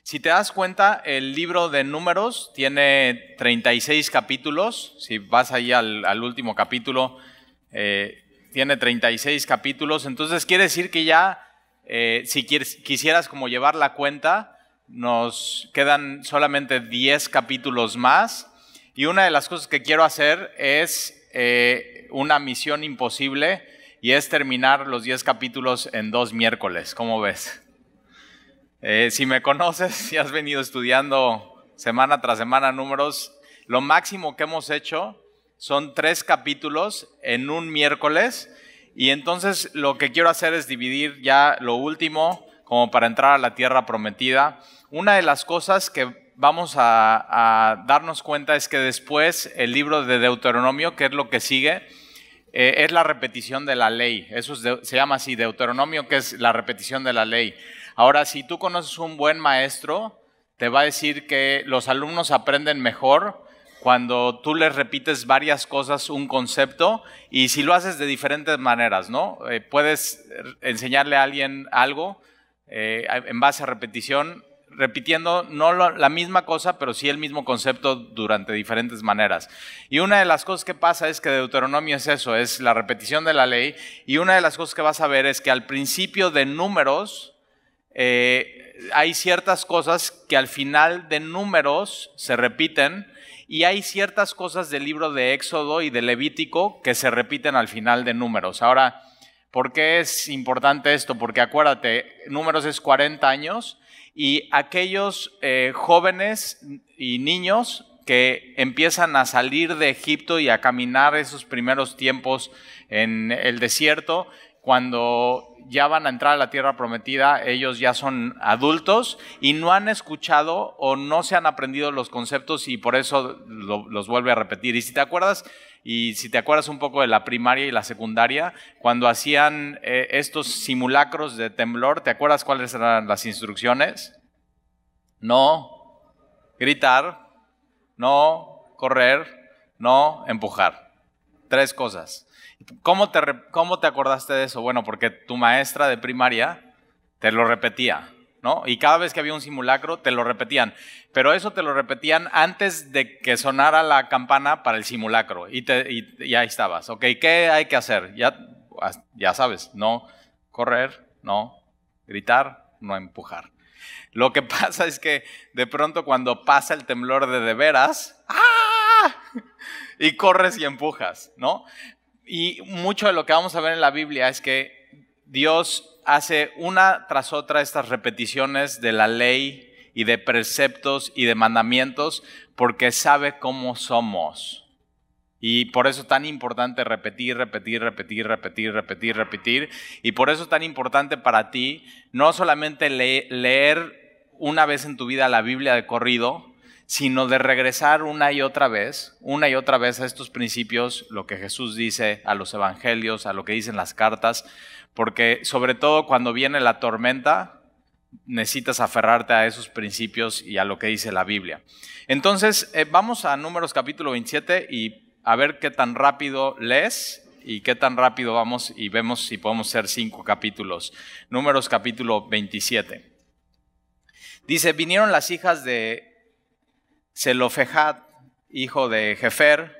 Si te das cuenta, el libro de Números tiene 36 capítulos. Si vas ahí al último capítulo, tiene 36 capítulos. Entonces quiere decir que ya, si quisieras como llevar la cuenta, nos quedan solamente 10 capítulos más. Y una de las cosas que quiero hacer es una misión imposible, y es terminar los 10 capítulos en 2 miércoles. ¿Cómo ves? Si me conoces, si has venido estudiando semana tras semana Números, lo máximo que hemos hecho son 3 capítulos en un miércoles, y entonces lo que quiero hacer es dividir ya lo último como para entrar a la tierra prometida. Una de las cosas que vamos a darnos cuenta es que después el libro de Deuteronomio, que es lo que sigue, es la repetición de la ley. Eso se llama así, Deuteronomio, que es la repetición de la ley. Ahora, si tú conoces un buen maestro, te va a decir que los alumnos aprenden mejor cuando tú les repites varias cosas, un concepto, y si lo haces de diferentes maneras, ¿no? Puedes enseñarle a alguien algo en base a repetición, repitiendo no la misma cosa, pero sí el mismo concepto durante diferentes maneras. Y una de las cosas que pasa es que Deuteronomio es eso, es la repetición de la ley, y una de las cosas que vas a ver es que al principio de Números, hay ciertas cosas que al final de Números se repiten, y hay ciertas cosas del libro de Éxodo y de Levítico que se repiten al final de Números. Ahora, ¿por qué es importante esto? Porque acuérdate, Números es 40 años, y aquellos jóvenes y niños que empiezan a salir de Egipto y a caminar esos primeros tiempos en el desierto, cuando ya van a entrar a la tierra prometida, ellos ya son adultos y no han escuchado o no se han aprendido los conceptos, y por eso los vuelve a repetir. Y si te acuerdas un poco de la primaria y la secundaria, cuando hacían estos simulacros de temblor, ¿te acuerdas cuáles eran las instrucciones? No gritar, no correr, no empujar. 3 cosas. ¿Cómo te acordaste de eso? Bueno, porque tu maestra de primaria te lo repetía, ¿no? Y cada vez que había un simulacro te lo repetían, pero eso te lo repetían antes de que sonara la campana para el simulacro, y ahí estabas. Ok, ¿qué hay que hacer? Ya sabes, no correr, no gritar, no empujar. Lo que pasa es que de pronto cuando pasa el temblor de veras, ¡ah!, y corres y empujas, ¿no? Y mucho de lo que vamos a ver en la Biblia es que Dios hace una tras otra estas repeticiones de la ley y de preceptos y de mandamientos, porque sabe cómo somos. Y por eso es tan importante repetir. Y por eso es tan importante para ti no solamente leer una vez en tu vida la Biblia de corrido, sino de regresar una y otra vez a estos principios, lo que Jesús dice, a los evangelios, a lo que dicen las cartas, porque sobre todo cuando viene la tormenta, necesitas aferrarte a esos principios y a lo que dice la Biblia. Entonces, vamos a Números capítulo 27 y a ver qué tan rápido lees y qué tan rápido vamos, y vemos si podemos hacer 5 capítulos. Números capítulo 27. Dice, vinieron las hijas de Zelofejad, hijo de Jefer,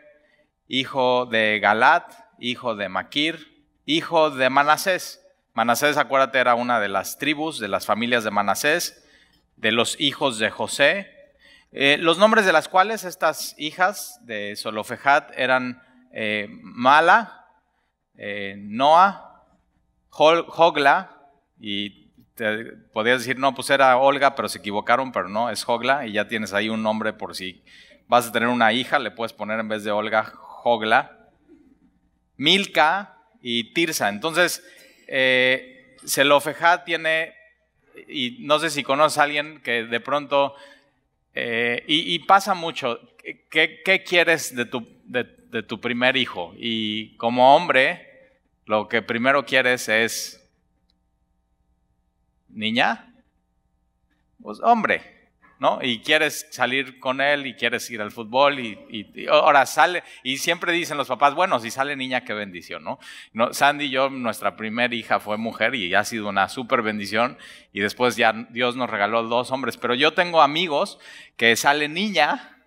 hijo de Galat, hijo de Maquir, hijo de Manasés. Manasés, acuérdate, era una de las tribus, de las familias de Manasés, de los hijos de José. Los nombres de las cuales estas hijas de Zelofejad eran Mala, Noa, Hogla, y te podrías decir, no, pues era Olga, pero se equivocaron, pero no, es Hogla, y ya tienes ahí un nombre por si vas a tener una hija, le puedes poner en vez de Olga, Hogla. Milca y Tirsa. Entonces, Zelofejad tiene, y no sé si conoces a alguien que de pronto, y pasa mucho, ¿qué quieres de tu primer hijo? Y como hombre, lo que primero quieres es ¿niña? Pues hombre, ¿no? Y quieres salir con él y quieres ir al fútbol y ahora sale, y siempre dicen los papás, bueno, si sale niña, qué bendición, ¿no? Sandy y yo, nuestra primera hija fue mujer y ha sido una súper bendición, y después ya Dios nos regaló 2 hombres, pero yo tengo amigos que sale niña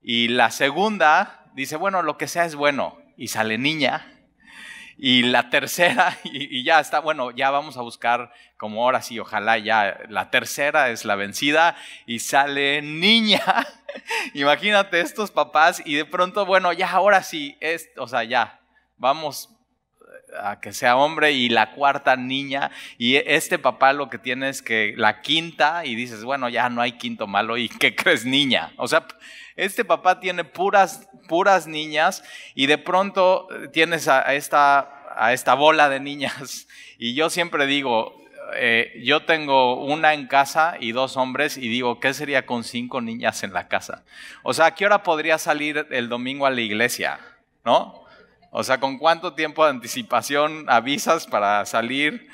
y la segunda dice, bueno, lo que sea es bueno, y sale niña. Y la tercera, y ya está, bueno, ya vamos a buscar como ahora sí, ojalá ya, la tercera es la vencida y sale niña. Imagínate estos papás y de pronto, bueno, ya ahora sí, o sea, ya, vamos a que sea hombre, y la cuarta niña, y este papá lo que tiene es que la quinta, y dices, bueno, ya no hay quinto malo, ¿y qué crees? Niña. O sea, este papá tiene puras niñas, y de pronto tienes a esta bola de niñas, y yo siempre digo, yo tengo una en casa y 2 hombres, y digo, ¿qué sería con 5 niñas en la casa? O sea, ¿a qué hora podría salir el domingo a la iglesia? ¿No? O sea, ¿con cuánto tiempo de anticipación avisas para salir?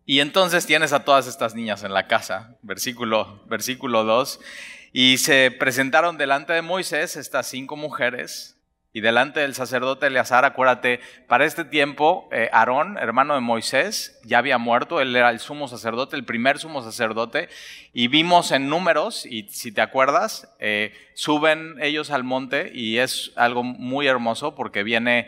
Y entonces tienes a todas estas niñas en la casa, versículo 2. Y se presentaron delante de Moisés estas 5 mujeres, y delante del sacerdote Eleazar. Acuérdate, para este tiempo Aarón, hermano de Moisés, ya había muerto. Él era el sumo sacerdote, el primer sumo sacerdote, y vimos en Números, y si te acuerdas, suben ellos al monte, y es algo muy hermoso porque viene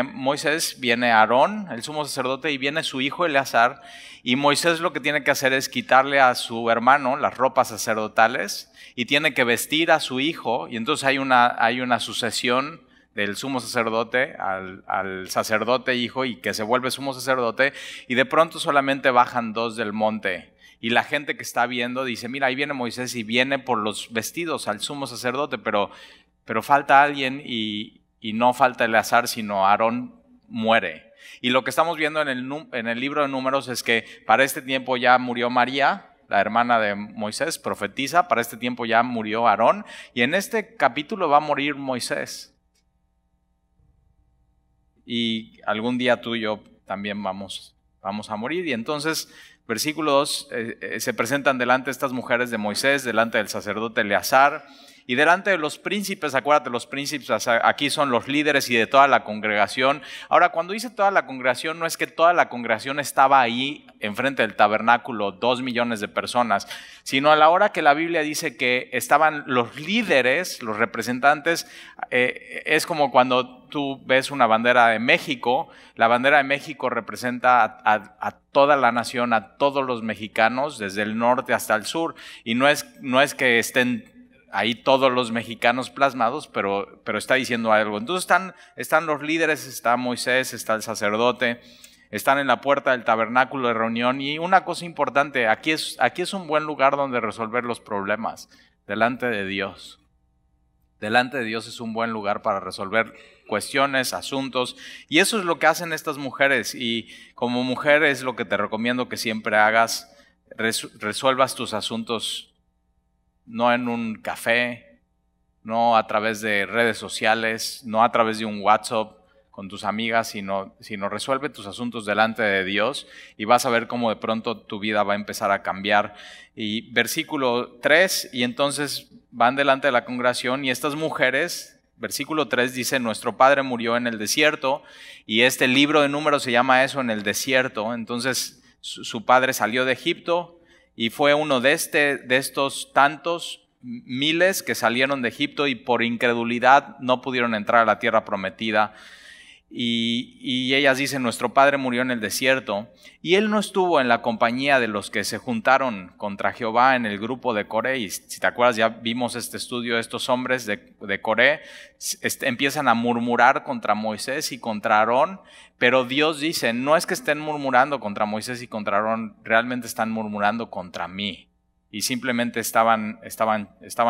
Moisés, viene Aarón, el sumo sacerdote, y viene su hijo Eleazar, y Moisés lo que tiene que hacer es quitarle a su hermano las ropas sacerdotales, y tiene que vestir a su hijo, y entonces hay una sucesión del sumo sacerdote al sacerdote hijo, y que se vuelve sumo sacerdote, y de pronto solamente bajan 2 del monte, y la gente que está viendo dice, mira, ahí viene Moisés y viene por los vestidos al sumo sacerdote, pero falta alguien, y no falta Eleazar, sino Aarón muere. Y lo que estamos viendo en el libro de Números es que para este tiempo ya murió María, la hermana de Moisés, profetiza. Para este tiempo ya murió Aarón, y en este capítulo va a morir Moisés. Y algún día tú y yo también vamos a morir. Y entonces, versículo 2, se presentan delante estas mujeres de Moisés, delante del sacerdote Eleazar, y delante de los príncipes. Acuérdate, los príncipes aquí son los líderes y de toda la congregación. Ahora, cuando dice toda la congregación, no es que toda la congregación estaba ahí enfrente del tabernáculo, 2 millones de personas, sino a la hora que la Biblia dice que estaban los líderes, los representantes. Es como cuando tú ves una bandera de México. La bandera de México representa a toda la nación, a todos los mexicanos, desde el norte hasta el sur, y no es que estén ahí todos los mexicanos plasmados, pero está diciendo algo. Entonces están los líderes, está Moisés, está el sacerdote, están en la puerta del tabernáculo de reunión. Y una cosa importante, aquí es un buen lugar donde resolver los problemas, delante de Dios. Delante de Dios es un buen lugar para resolver cuestiones, asuntos, y eso es lo que hacen estas mujeres. Y como mujer es lo que te recomiendo que siempre hagas: resuelvas tus asuntos no en un café, no a través de redes sociales, no a través de un WhatsApp con tus amigas, sino resuelve tus asuntos delante de Dios, y vas a ver cómo de pronto tu vida va a empezar a cambiar. Y versículo 3, y entonces van delante de la congregación, y estas mujeres, versículo 3 dice, nuestro padre murió en el desierto, y este libro de Números se llama eso, en el desierto. Entonces su padre salió de Egipto, y fue uno de estos tantos miles que salieron de Egipto y por incredulidad no pudieron entrar a la tierra prometida. Y ellas dicen, nuestro padre murió en el desierto, y él no estuvo en la compañía de los que se juntaron contra Jehová en el grupo de Coré. Y si te acuerdas, ya vimos este estudio. Estos hombres de Coré empiezan a murmurar contra Moisés y contra Aarón, pero Dios dice, no es que estén murmurando contra Moisés y contra Aarón, realmente están murmurando contra mí. Y simplemente estaban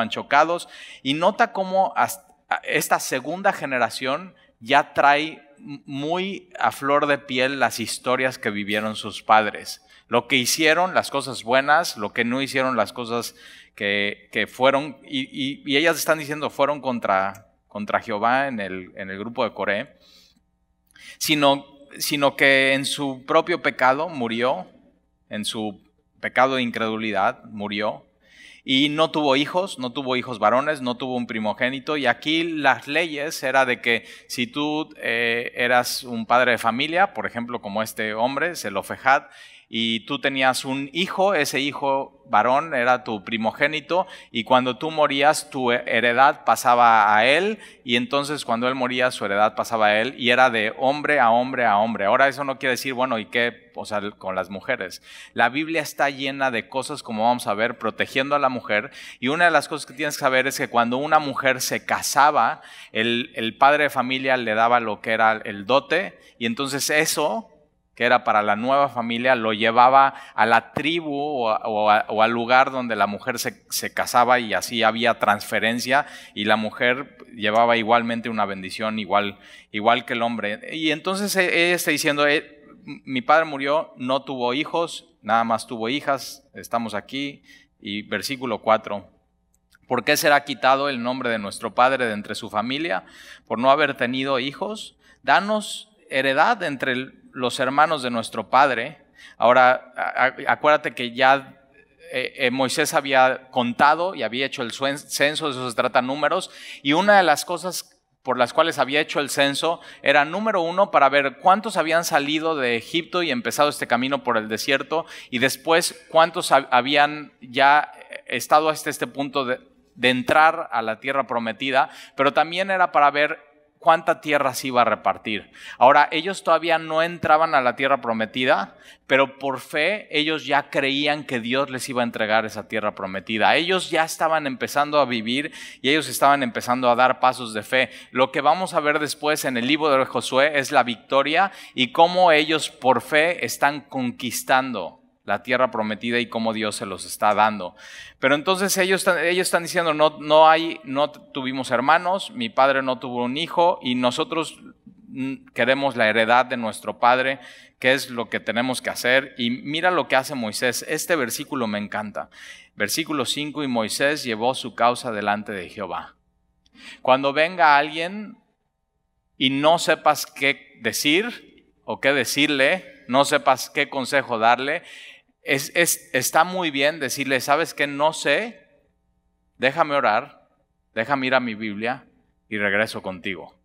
chocados. Y nota cómo esta segunda generación ya trae muy a flor de piel las historias que vivieron sus padres, lo que hicieron, las cosas buenas, lo que no hicieron, las cosas que fueron, y ellas están diciendo fueron contra Jehová en el grupo de Coré, sino que en su propio pecado murió, en su pecado de incredulidad murió, y no tuvo hijos varones, no tuvo un primogénito. Y aquí las leyes era de que si tú eras un padre de familia, por ejemplo como este hombre, Zelofejad, y tú tenías un hijo, ese hijo varón era tu primogénito, y cuando tú morías tu heredad pasaba a él, y entonces cuando él moría su heredad pasaba a él, y era de hombre a hombre a hombre. Ahora eso no quiere decir, bueno, ¿y qué? O sea, con las mujeres. La Biblia está llena de cosas, como vamos a ver, protegiendo a la mujer, y una de las cosas que tienes que saber es que cuando una mujer se casaba, el padre de familia le daba lo que era el dote, y entonces eso, que era para la nueva familia, lo llevaba a la tribu o al lugar donde la mujer se casaba, y así había transferencia, y la mujer llevaba igualmente una bendición igual que el hombre. Y entonces ella está diciendo, mi padre murió, no tuvo hijos, nada más tuvo hijas, estamos aquí. Y versículo 4. ¿Por qué será quitado el nombre de nuestro padre de entre su familia? Por no haber tenido hijos. Danos heredad entre los hermanos de nuestro padre. Ahora, acuérdate que ya Moisés había contado y había hecho el censo, de eso se trata números, y una de las cosas por las cuales había hecho el censo era, número 1, para ver cuántos habían salido de Egipto y empezado este camino por el desierto, y después cuántos habían ya estado hasta este punto de entrar a la tierra prometida, pero también era para ver cuánta tierra se iba a repartir. Ahora, ellos todavía no entraban a la tierra prometida, pero por fe ellos ya creían que Dios les iba a entregar esa tierra prometida. Ellos ya estaban empezando a vivir y ellos estaban empezando a dar pasos de fe. Lo que vamos a ver después en el libro de Josué es la victoria y cómo ellos por fe están conquistando la tierra prometida y cómo Dios se los está dando. Pero entonces ellos están diciendo, no tuvimos hermanos, mi padre no tuvo un hijo y nosotros queremos la heredad de nuestro padre, ¿qué es lo que tenemos que hacer? Y mira lo que hace Moisés. Este versículo me encanta. Versículo 5, y Moisés llevó su causa delante de Jehová. Cuando venga alguien y no sepas qué decir o qué decirle, no sepas qué consejo darle, está muy bien decirle, ¿sabes qué? No sé, déjame orar, déjame ir a mi Biblia y regreso contigo.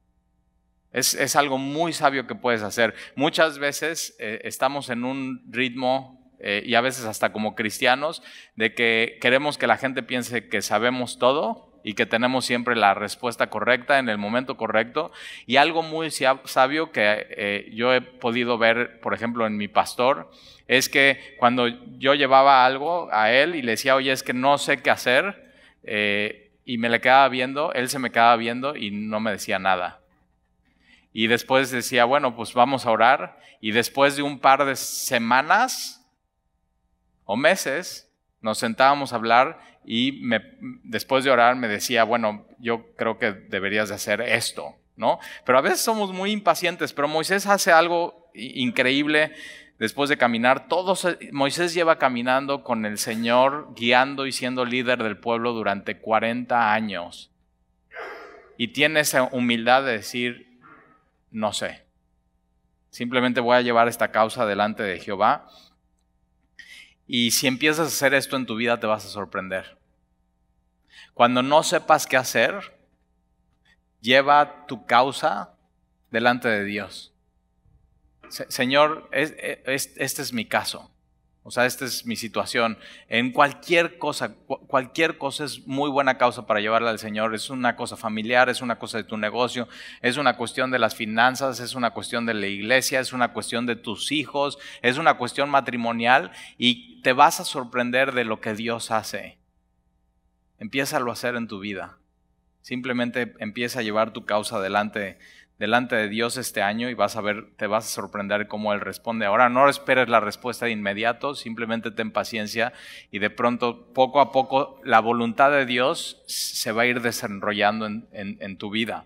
Es algo muy sabio que puedes hacer. Muchas veces estamos en un ritmo, y a veces hasta como cristianos, de que queremos que la gente piense que sabemos todo y que tenemos siempre la respuesta correcta en el momento correcto. Y algo muy sabio que yo he podido ver, por ejemplo, en mi pastor, es que cuando yo llevaba algo a él y le decía, oye, es que no sé qué hacer, y me le quedaba viendo, él se me quedaba viendo y no me decía nada. Y después decía, bueno, pues vamos a orar. Y después de un par de semanas o meses, nos sentábamos a hablar y después de orar me decía, bueno, yo creo que deberías de hacer esto, ¿no? Pero a veces somos muy impacientes, pero Moisés hace algo increíble. Después de caminar, Moisés lleva caminando con el Señor, guiando y siendo líder del pueblo durante 40 años. Y tiene esa humildad de decir, no sé, simplemente voy a llevar esta causa delante de Jehová. Y si empiezas a hacer esto en tu vida, te vas a sorprender. Cuando no sepas qué hacer, lleva tu causa delante de Dios. Señor, este es mi caso. O sea, esta es mi situación. En cualquier cosa es muy buena causa para llevarla al Señor. Es una cosa familiar, es una cosa de tu negocio, es una cuestión de las finanzas, es una cuestión de la iglesia, es una cuestión de tus hijos, es una cuestión matrimonial, y te vas a sorprender de lo que Dios hace. Empiézalo a hacer en tu vida. Simplemente empieza a llevar tu causa delante de Dios este año y vas a ver, te vas a sorprender cómo Él responde. Ahora no esperes la respuesta de inmediato, simplemente ten paciencia y de pronto, poco a poco, la voluntad de Dios se va a ir desarrollando en tu vida.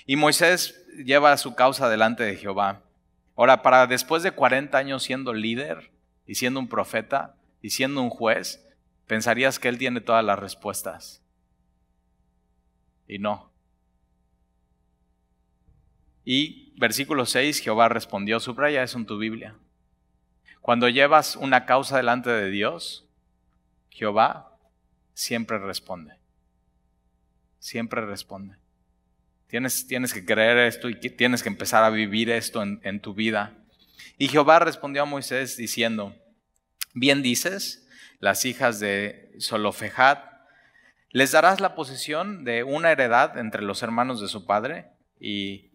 Y Moisés lleva su causa delante de Jehová. Ahora, después de 40 años siendo líder y siendo un profeta y siendo un juez, pensarías que él tiene todas las respuestas. Y no. Y versículo 6, Jehová respondió, subraya eso en tu Biblia. Cuando llevas una causa delante de Dios, Jehová siempre responde. Siempre responde. Tienes que creer esto y tienes que empezar a vivir esto en tu vida. Y Jehová respondió a Moisés diciendo: bien dices, las hijas de Zelofehad, les darás la posesión de una heredad entre los hermanos de su padre y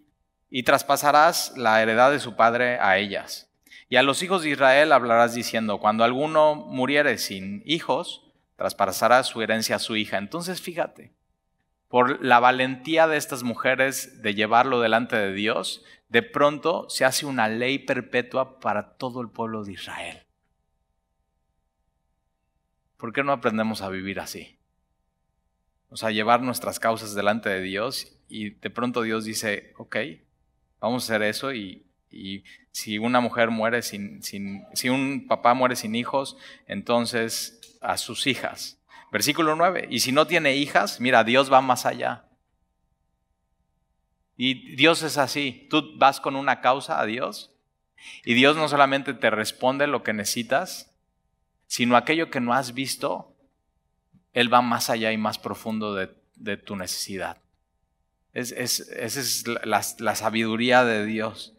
traspasarás la heredad de su padre a ellas. Y a los hijos de Israel hablarás diciendo: cuando alguno muriere sin hijos, traspasará su herencia a su hija. Entonces fíjate, por la valentía de estas mujeres de llevarlo delante de Dios, de pronto se hace una ley perpetua para todo el pueblo de Israel. ¿Por qué no aprendemos a vivir así? O sea, llevar nuestras causas delante de Dios y de pronto Dios dice: ok, vamos a hacer eso y si una mujer muere si un papá muere sin hijos, entonces a sus hijas. Versículo 9, y si no tiene hijas, mira, Dios va más allá. Y Dios es así, tú vas con una causa a Dios y Dios no solamente te responde lo que necesitas, sino aquello que no has visto, Él va más allá y más profundo de tu necesidad. Esa es la sabiduría de Dios.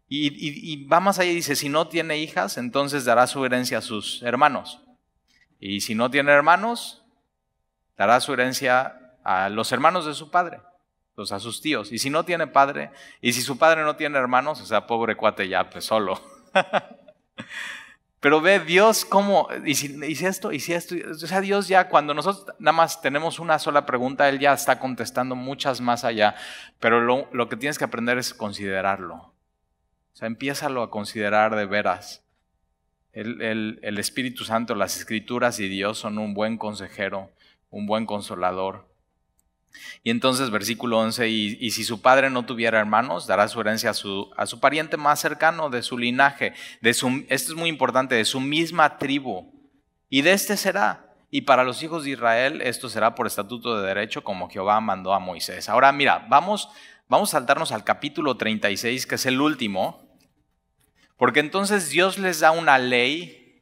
Y va más allá y dice: si no tiene hijas, entonces dará su herencia a sus hermanos. Y si no tiene hermanos, dará su herencia a los hermanos de su padre, pues a sus tíos. Y si no tiene padre, y si su padre no tiene hermanos, o sea, pobre cuate ya, pues solo. Pero ve Dios cómo, y si esto, o sea, Dios ya, cuando nosotros nada más tenemos una sola pregunta, Él ya está contestando muchas más allá. Pero lo que tienes que aprender es considerarlo. O sea, empiézalo a considerar de veras. El Espíritu Santo, las Escrituras y Dios son un buen consejero, un buen consolador. Y entonces versículo 11, y si su padre no tuviera hermanos, dará su herencia a su pariente más cercano de su linaje, esto es muy importante, de su misma tribu. Y de este será, y para los hijos de Israel esto será por estatuto de derecho, como Jehová mandó a Moisés. Ahora mira, vamos a saltarnos al capítulo 36, que es el último. Porque entonces Dios les da una ley,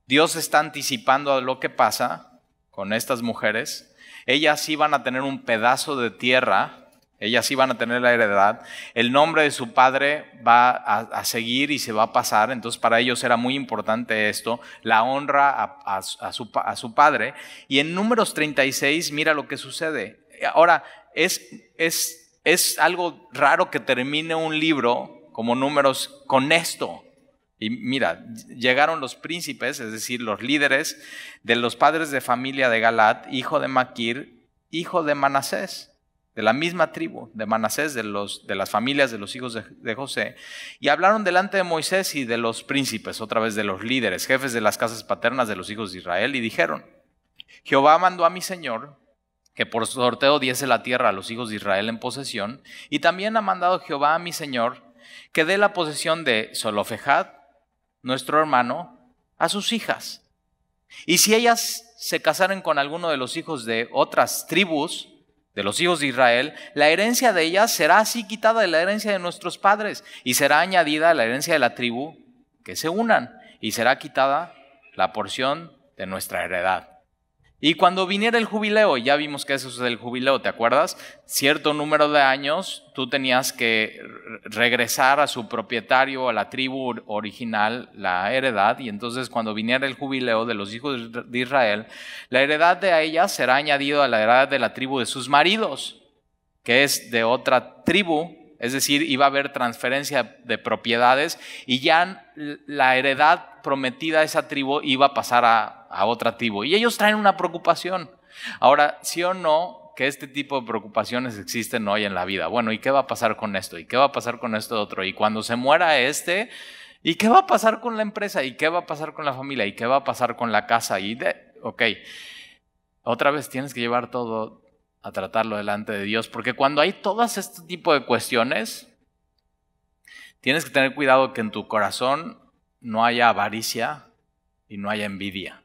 Dios está anticipando a lo que pasa con estas mujeres. Ellas iban a tener un pedazo de tierra, ellas iban a tener la heredad, el nombre de su padre va a seguir y se va a pasar, entonces para ellos era muy importante esto, la honra a su padre. Y en Números 36, mira lo que sucede. Ahora, es algo raro que termine un libro como Números con esto. Y mira, llegaron los príncipes, es decir, los líderes de los padres de familia de Galaad, hijo de Maquir, hijo de Manasés, de la misma tribu de Manasés, de las familias de los hijos de José, y hablaron delante de Moisés y de los príncipes, otra vez de los líderes, jefes de las casas paternas de los hijos de Israel, y dijeron: Jehová mandó a mi señor que por sorteo diese la tierra a los hijos de Israel en posesión, y también ha mandado Jehová a mi señor que dé la posesión de Zelofehad, nuestro hermano, a sus hijas. Y si ellas se casaren con alguno de los hijos de otras tribus, de los hijos de Israel, la herencia de ellas será así quitada de la herencia de nuestros padres, y será añadida a la herencia de la tribu que se unan, y será quitada la porción de nuestra heredad. Y cuando viniera el jubileo, ya vimos que eso es el jubileo, ¿te acuerdas? Cierto número de años, tú tenías que regresar a su propietario, a la tribu original, la heredad. Y entonces cuando viniera el jubileo de los hijos de Israel, la heredad de ellas será añadida a la heredad de la tribu de sus maridos, que es de otra tribu. Es decir, iba a haber transferencia de propiedades y ya la heredad prometida a esa tribu iba a pasar a otra tribu. Y ellos traen una preocupación. Ahora, sí o no, que este tipo de preocupaciones existen hoy en la vida. Bueno, ¿y qué va a pasar con esto? ¿Y qué va a pasar con esto otro? Y cuando se muera ¿y qué va a pasar con la empresa? ¿Y qué va a pasar con la familia? ¿Y qué va a pasar con la casa? Ok, otra vez tienes que llevar todo a tratarlo delante de Dios, porque cuando hay todas este tipo de cuestiones, tienes que tener cuidado que en tu corazón no haya avaricia y no haya envidia.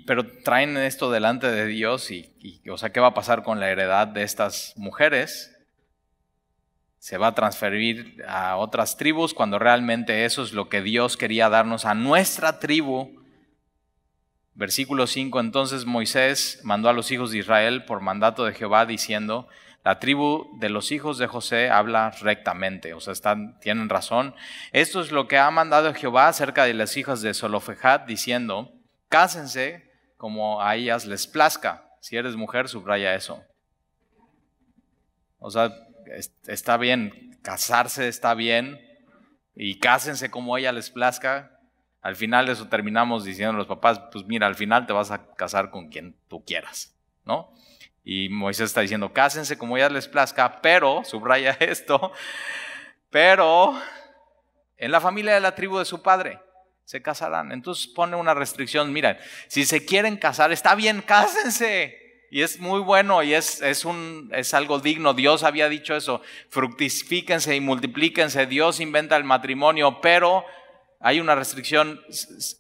Pero traen esto delante de Dios o sea, ¿qué va a pasar con la heredad de estas mujeres? Se va a transferir a otras tribus cuando realmente eso es lo que Dios quería darnos a nuestra tribu Versículo 5, entonces Moisés mandó a los hijos de Israel por mandato de Jehová diciendo, la tribu de los hijos de José habla rectamente, o sea, tienen razón. Esto es lo que ha mandado Jehová acerca de las hijas de Zelofejad, diciendo, cásense como a ellas les plazca. Si eres mujer, subraya eso. O sea, está bien, casarse está bien, y cásense como a ella les plazca. Al final de eso terminamos diciendo a los papás, pues mira, al final te vas a casar con quien tú quieras, ¿no? Y Moisés está diciendo, cásense como ya les plazca, pero, subraya esto, pero en la familia de la tribu de su padre se casarán. Entonces pone una restricción, mira, si se quieren casar, está bien, cásense. Y es muy bueno y es algo digno. Dios había dicho eso, fructifíquense y multiplíquense. Dios inventa el matrimonio, pero hay una restricción,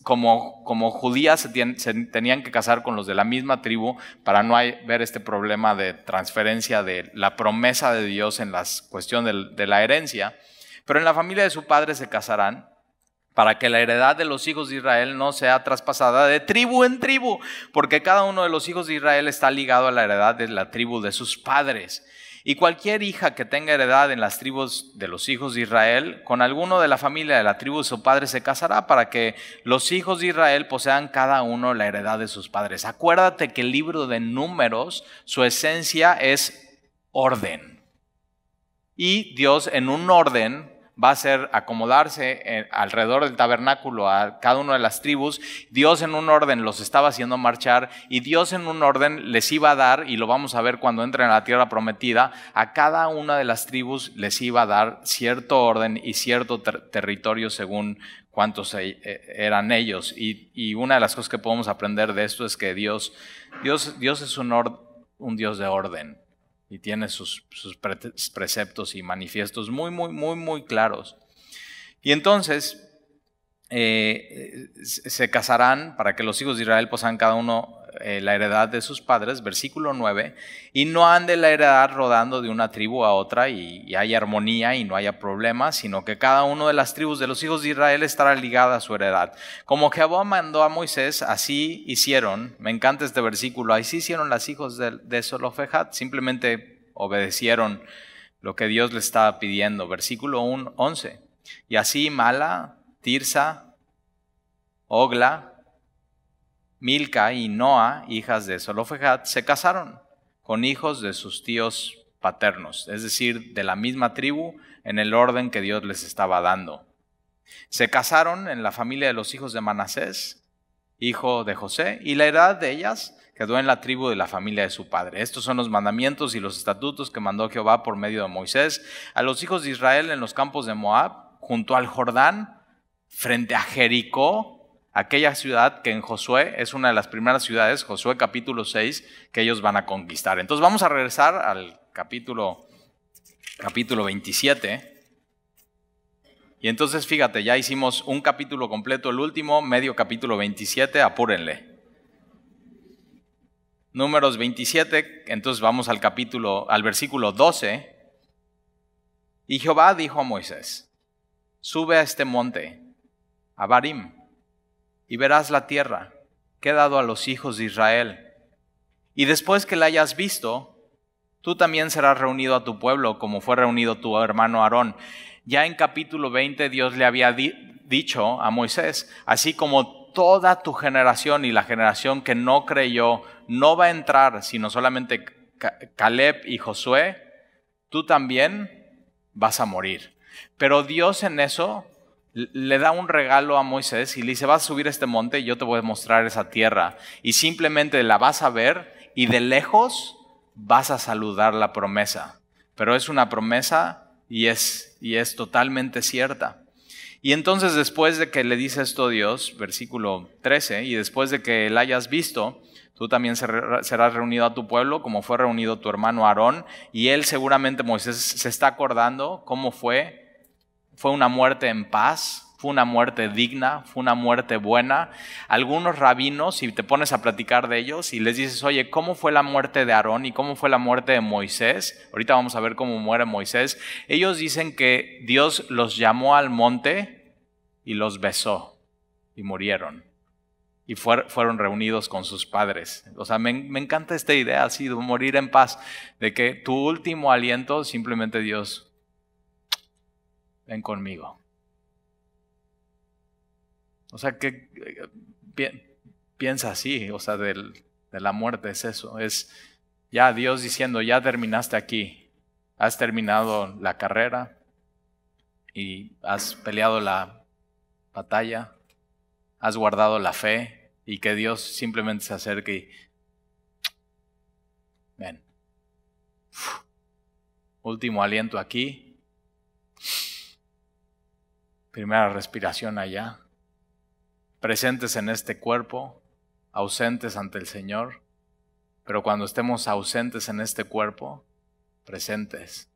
como judías se tenían que casar con los de la misma tribu para no ver este problema de transferencia de la promesa de Dios en la cuestión de la herencia. Pero en la familia de su padre se casarán para que la heredad de los hijos de Israel no sea traspasada de tribu en tribu, porque cada uno de los hijos de Israel está ligado a la heredad de la tribu de sus padres. Y cualquier hija que tenga heredad en las tribus de los hijos de Israel, con alguno de la familia de la tribu de su padre se casará para que los hijos de Israel posean cada uno la heredad de sus padres. Acuérdate que el libro de Números, su esencia es orden. Y Dios en un orden va a ser acomodarse alrededor del tabernáculo a cada una de las tribus. Dios en un orden los estaba haciendo marchar y Dios en un orden les iba a dar, y lo vamos a ver cuando entren a la tierra prometida, a cada una de las tribus les iba a dar cierto orden y cierto territorio según cuántos eran ellos. Y una de las cosas que podemos aprender de esto es que Dios es un Dios de orden. Y tiene sus preceptos y manifiestos muy claros. Y entonces se casarán para que los hijos de Israel posean cada uno la heredad de sus padres, versículo 9, y no ande la heredad rodando de una tribu a otra y haya armonía y no haya problemas, sino que cada uno de las tribus de los hijos de Israel estará ligada a su heredad. Como Jehová mandó a Moisés, así hicieron. Me encanta este versículo, así hicieron las hijas de Zelofejad, simplemente obedecieron lo que Dios les estaba pidiendo. Versículo 11, y así Mala, Tirsa, Ogla, Milca y Noa, hijas de Zelofejad, se casaron con hijos de sus tíos paternos, es decir, de la misma tribu en el orden que Dios les estaba dando. Se casaron en la familia de los hijos de Manasés, hijo de José, y la heredad de ellas quedó en la tribu de la familia de su padre. Estos son los mandamientos y los estatutos que mandó Jehová por medio de Moisés a los hijos de Israel en los campos de Moab, junto al Jordán, frente a Jericó, aquella ciudad que en Josué es una de las primeras ciudades, Josué capítulo 6, que ellos van a conquistar. Entonces vamos a regresar al capítulo 27. Y entonces fíjate, ya hicimos un capítulo completo, el último, medio capítulo 27, apúrenle. Números 27, entonces vamos al versículo 12. Y Jehová dijo a Moisés, sube a este monte, a Barim, y verás la tierra que he dado a los hijos de Israel. Y después que la hayas visto, tú también serás reunido a tu pueblo, como fue reunido tu hermano Aarón. Ya en capítulo 20 Dios le había dicho a Moisés, así como toda tu generación y la generación que no creyó no va a entrar, sino solamente Caleb y Josué, tú también vas a morir. Pero Dios en eso le da un regalo a Moisés y le dice, vas a subir a este monte y yo te voy a mostrar esa tierra. Y simplemente la vas a ver y de lejos vas a saludar la promesa. Pero es una promesa y es totalmente cierta. Y entonces después de que le dice esto Dios, versículo 13, y después de que la hayas visto, tú también serás reunido a tu pueblo, como fue reunido tu hermano Aarón. Y él seguramente, Moisés, se está acordando cómo fue. Fue una muerte en paz, fue una muerte digna, fue una muerte buena. Algunos rabinos, si te pones a platicar de ellos y les dices, oye, ¿cómo fue la muerte de Aarón y cómo fue la muerte de Moisés? Ahorita vamos a ver cómo muere Moisés. Ellos dicen que Dios los llamó al monte y los besó y murieron. y fueron reunidos con sus padres. O sea, me encanta esta idea así de morir en paz, de que tu último aliento simplemente Dios, ven conmigo. O sea, que piensa así, o sea, de la muerte es eso, es ya Dios diciendo, ya terminaste aquí, has terminado la carrera y has peleado la batalla, has guardado la fe, y que Dios simplemente se acerque y ven, último aliento aquí, primera respiración allá, presentes en este cuerpo, ausentes ante el Señor, pero cuando estemos ausentes en este cuerpo, presentes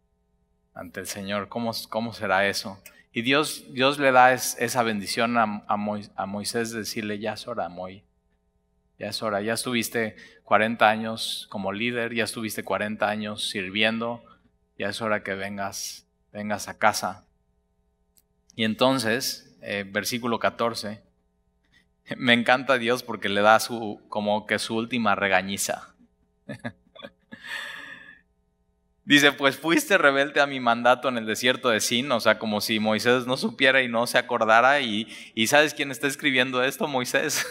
ante el Señor. ¿Cómo será eso? Y Dios le da esa bendición a Moisés de decirle, ya es hora, Moy. Ya es hora. Ya estuviste 40 años como líder, ya estuviste 40 años sirviendo, ya es hora que vengas a casa. Y entonces, versículo 14, me encanta Dios porque le da como que su última regañiza. Dice, pues fuiste rebelde a mi mandato en el desierto de Sin, o sea, como si Moisés no supiera y no se acordara. Y ¿sabes quién está escribiendo esto? Moisés.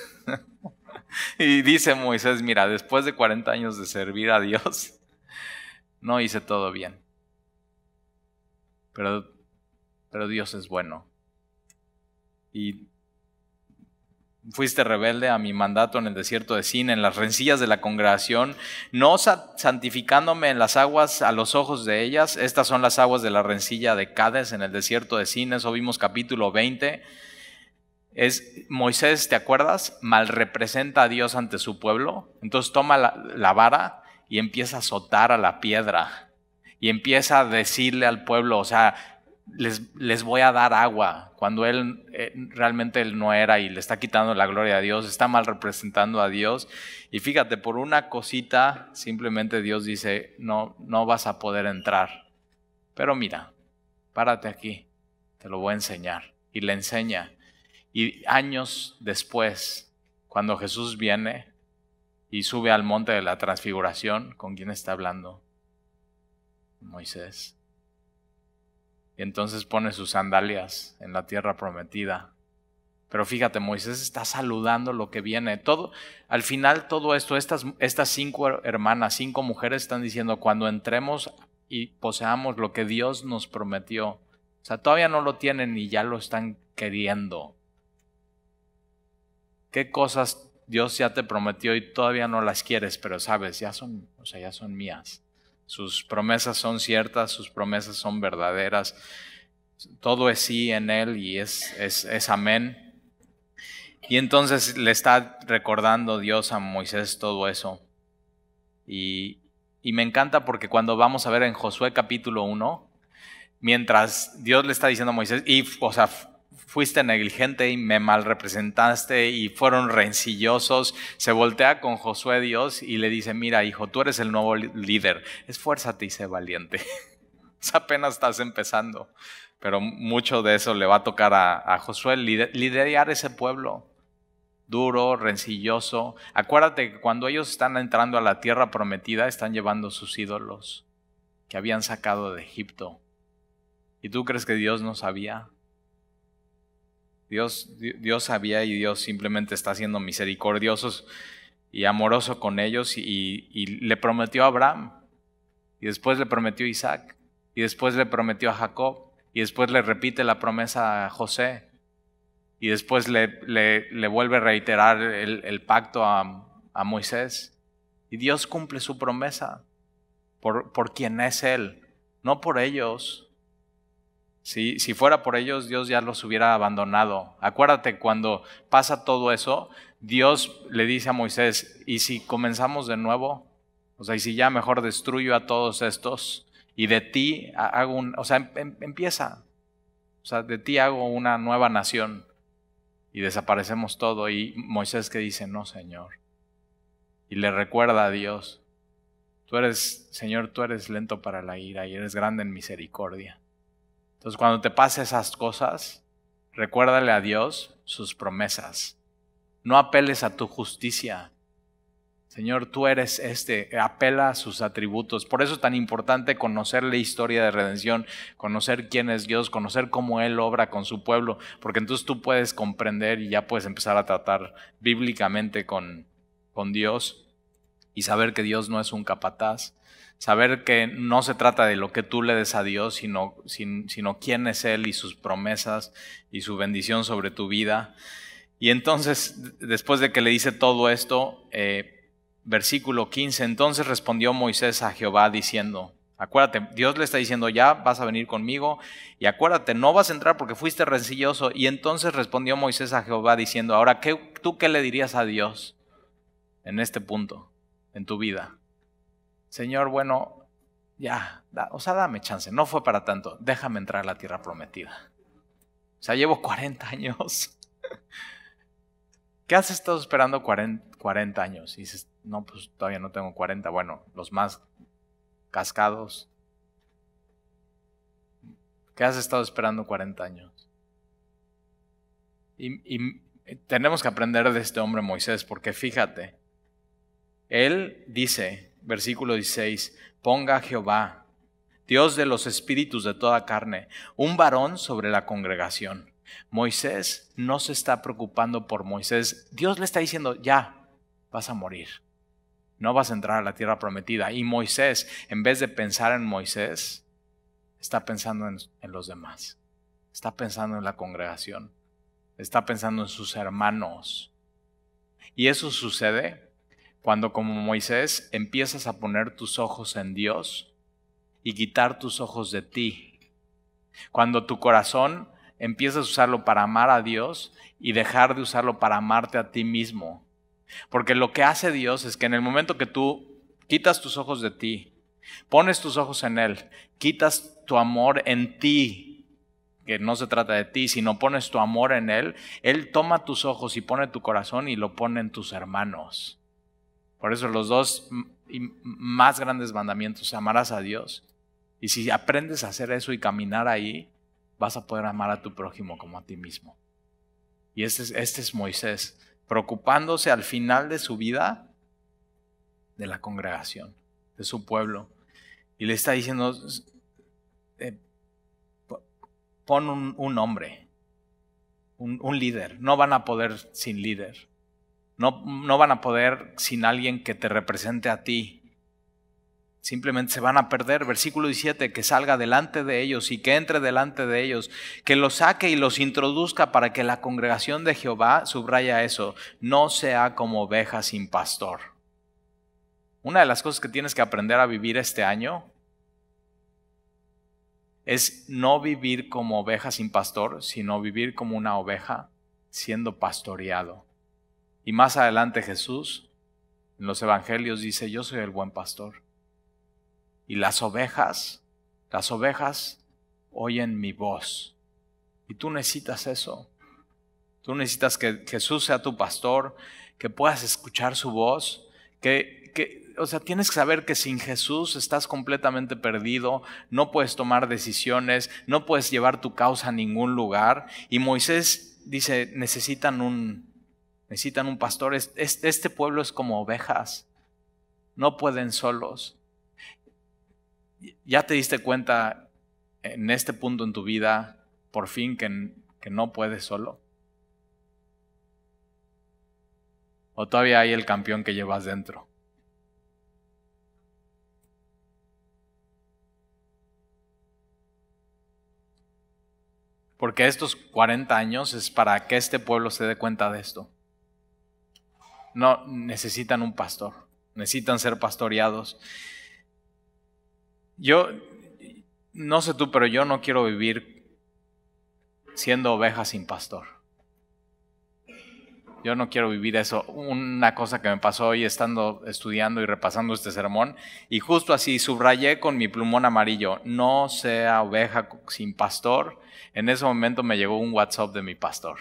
Y dice Moisés, mira, después de 40 años de servir a Dios, no hice todo bien. Pero Dios es bueno. Y fuiste rebelde a mi mandato en el desierto de Sin, en las rencillas de la congregación, no santificándome en las aguas a los ojos de ellas. Estas son las aguas de la rencilla de Cades en el desierto de Sin. Eso vimos capítulo 20. Moisés, ¿te acuerdas? Mal representa a Dios ante su pueblo. Entonces toma la vara y empieza a azotar a la piedra. Y empieza a decirle al pueblo, o sea, les voy a dar agua, cuando realmente él no era y le está quitando la gloria a Dios, está mal representando a Dios. Y fíjate, por una cosita simplemente Dios dice, no vas a poder entrar. Pero mira, párate aquí, te lo voy a enseñar. Y le enseña. Y años después, cuando Jesús viene y sube al monte de la transfiguración, ¿con quién está hablando? Moisés. Y entonces pone sus sandalias en la tierra prometida. Pero fíjate, Moisés está saludando lo que viene. Al final todo esto, estas 5 hermanas, 5 mujeres están diciendo, cuando entremos y poseamos lo que Dios nos prometió. O sea, todavía no lo tienen y ya lo están queriendo. ¿Qué cosas Dios ya te prometió y todavía no las quieres, pero sabes, ya son mías? Sus promesas son ciertas, sus promesas son verdaderas. Todo es sí en Él y es amén. Y entonces le está recordando Dios a Moisés todo eso. Y me encanta porque cuando vamos a ver en Josué capítulo 1, mientras Dios le está diciendo a Moisés, fuiste negligente y me mal representaste y fueron rencillosos, se voltea con Josué Dios y le dice, mira hijo, tú eres el nuevo líder, esfuérzate y sé valiente. Apenas estás empezando, pero mucho de eso le va a tocar a Josué, liderar ese pueblo duro, rencilloso. Acuérdate que cuando ellos están entrando a la tierra prometida, están llevando sus ídolos que habían sacado de Egipto. ¿Y tú crees que Dios no sabía? Dios sabía y Dios simplemente está siendo misericordioso y amoroso con ellos y le prometió a Abraham y después le prometió a Isaac y después le prometió a Jacob y después le repite la promesa a José y después le vuelve a reiterar el pacto a Moisés. Y Dios cumple su promesa por quien es Él, no por ellos. Si fuera por ellos, Dios ya los hubiera abandonado. Acuérdate, cuando pasa todo eso, Dios le dice a Moisés, ¿y si comenzamos de nuevo? O sea, ¿y si ya mejor destruyo a todos estos? Y de ti hago empieza. O sea, de ti hago una nueva nación. Y desaparecemos todo. Y Moisés que dice, no, Señor. Y le recuerda a Dios, Señor, tú eres lento para la ira y eres grande en misericordia. Entonces, cuando te pasen esas cosas, recuérdale a Dios sus promesas. No apeles a tu justicia. Señor, tú eres apela a sus atributos. Por eso es tan importante conocer la historia de redención, conocer quién es Dios, conocer cómo Él obra con su pueblo, porque entonces tú puedes comprender y ya puedes empezar a tratar bíblicamente con Dios y saber que Dios no es un capataz, saber que no se trata de lo que tú le des a Dios, sino quién es Él y sus promesas y su bendición sobre tu vida. Y entonces, después de que le dice todo esto, versículo 15, entonces respondió Moisés a Jehová diciendo, acuérdate, Dios le está diciendo, ya vas a venir conmigo y acuérdate, no vas a entrar porque fuiste rencilloso. Y entonces respondió Moisés a Jehová diciendo, ahora, ¿tú qué le dirías a Dios en este punto, en tu vida? Señor, bueno, ya, dame chance, no fue para tanto, déjame entrar a la tierra prometida. O sea, llevo 40 años. ¿Qué has estado esperando 40 años? Y dices, no, pues todavía no tengo 40. Bueno, los más cascados. ¿Qué has estado esperando 40 años? Y tenemos que aprender de este hombre Moisés, porque fíjate, él dice, versículo 16, ponga a Jehová, Dios de los espíritus de toda carne, un varón sobre la congregación. Moisés no se está preocupando por Moisés. Dios le está diciendo, ya, vas a morir. No vas a entrar a la tierra prometida. Y Moisés, en vez de pensar en Moisés, está pensando en los demás. Está pensando en la congregación. Está pensando en sus hermanos. Y eso sucede cuando, como Moisés, empiezas a poner tus ojos en Dios y quitar tus ojos de ti. Cuando tu corazón empiezas a usarlo para amar a Dios y dejar de usarlo para amarte a ti mismo. Porque lo que hace Dios es que en el momento que tú quitas tus ojos de ti, pones tus ojos en Él, quitas tu amor en ti, que no se trata de ti, sino pones tu amor en Él, Él toma tus ojos y pone tu corazón y lo pone en tus hermanos. Por eso los dos más grandes mandamientos, amarás a Dios. Y si aprendes a hacer eso y caminar ahí, vas a poder amar a tu prójimo como a ti mismo. Y este es Moisés, preocupándose al final de su vida de la congregación, de su pueblo. Y le está diciendo, pon un hombre, un líder. No van a poder sin líder. No van a poder sin alguien que te represente a ti. Simplemente se van a perder. Versículo 17, que salga delante de ellos y que entre delante de ellos, que los saque y los introduzca para que la congregación de Jehová, subraya eso, no sea como oveja sin pastor. Una de las cosas que tienes que aprender a vivir este año es no vivir como oveja sin pastor, sino vivir como una oveja siendo pastoreado. Y más adelante Jesús en los evangelios dice, yo soy el buen pastor. Y las ovejas oyen mi voz. Y tú necesitas eso. Tú necesitas que Jesús sea tu pastor, que puedas escuchar su voz, o sea, tienes que saber que sin Jesús estás completamente perdido, no puedes tomar decisiones, no puedes llevar tu causa a ningún lugar. Y Moisés dice, necesitan un pastor. Este pueblo es como ovejas, no pueden solos. ¿Ya te diste cuenta en este punto en tu vida, por fin, que no puedes solo? ¿O todavía hay el campeón que llevas dentro? Porque estos 40 años es para que este pueblo se dé cuenta de esto. No necesitan un pastor, necesitan ser pastoreados. Yo, no sé tú, pero yo no quiero vivir siendo oveja sin pastor. Yo no quiero vivir eso. Una cosa que me pasó hoy estando estudiando y repasando este sermón, y justo así subrayé con mi plumón amarillo, no sea oveja sin pastor. En ese momento me llegó un WhatsApp de mi pastor.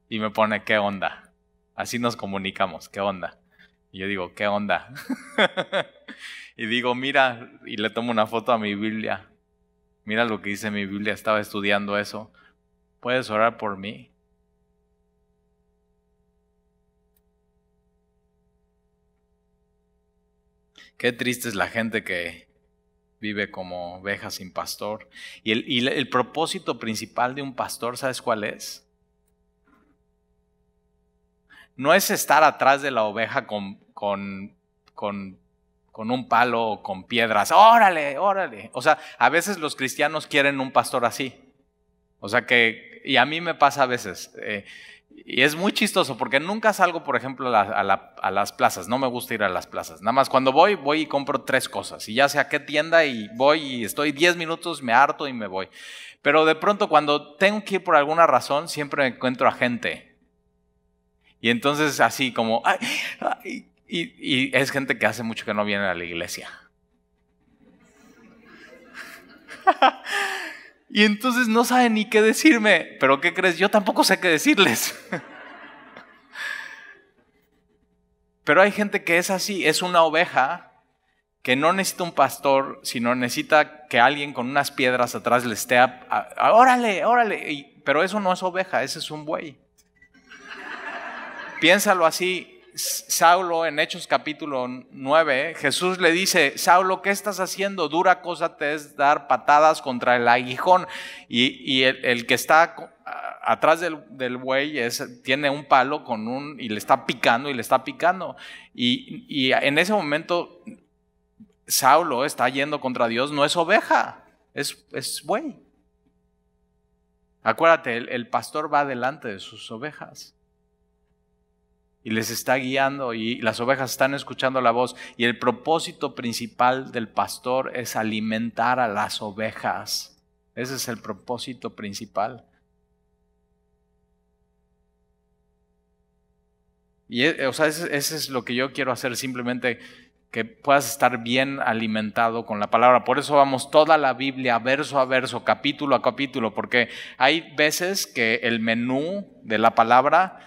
Y me pone, ¿qué onda? Así nos comunicamos, ¿qué onda? Y yo digo, ¿qué onda? Y digo, mira, y le tomo una foto a mi Biblia. Mira lo que dice mi Biblia, estaba estudiando eso. ¿Puedes orar por mí? Qué triste es la gente que vive como oveja sin pastor. Y el propósito principal de un pastor, ¿sabes cuál es? No es estar atrás de la oveja con un palo o con piedras. ¡Órale, órale! O sea, a veces los cristianos quieren un pastor así. O sea y a mí me pasa a veces. Y es muy chistoso porque nunca salgo, por ejemplo, a las plazas. No me gusta ir a las plazas. Nada más cuando voy y compro 3 cosas. Y ya sé a qué tienda y voy y estoy 10 minutos, me harto y me voy. Pero de pronto cuando tengo que ir por alguna razón, siempre encuentro a gente. Y entonces así como... ¡ay! Y es gente que hace mucho que no viene a la iglesia. Y entonces no saben ni qué decirme. ¿Pero qué crees? Yo tampoco sé qué decirles. Pero hay gente que es así, es una oveja que no necesita un pastor, sino necesita que alguien con unas piedras atrás le esté órale, órale. Pero eso no es oveja, ese es un buey. Piénsalo así. Saulo, en Hechos capítulo 9, Jesús le dice: Saulo, ¿qué estás haciendo? Dura cosa te es dar patadas contra el aguijón. Y el que está atrás del buey tiene un palo y le está picando y le está picando. Y en ese momento Saulo está yendo contra Dios, no es oveja, es buey. Acuérdate, el pastor va delante de sus ovejas. Y les está guiando y las ovejas están escuchando la voz. Y el propósito principal del pastor es alimentar a las ovejas. Ese es el propósito principal. Y ese es lo que yo quiero hacer, simplemente que puedas estar bien alimentado con la palabra. Por eso vamos toda la Biblia, verso a verso, capítulo a capítulo, porque hay veces que el menú de la palabra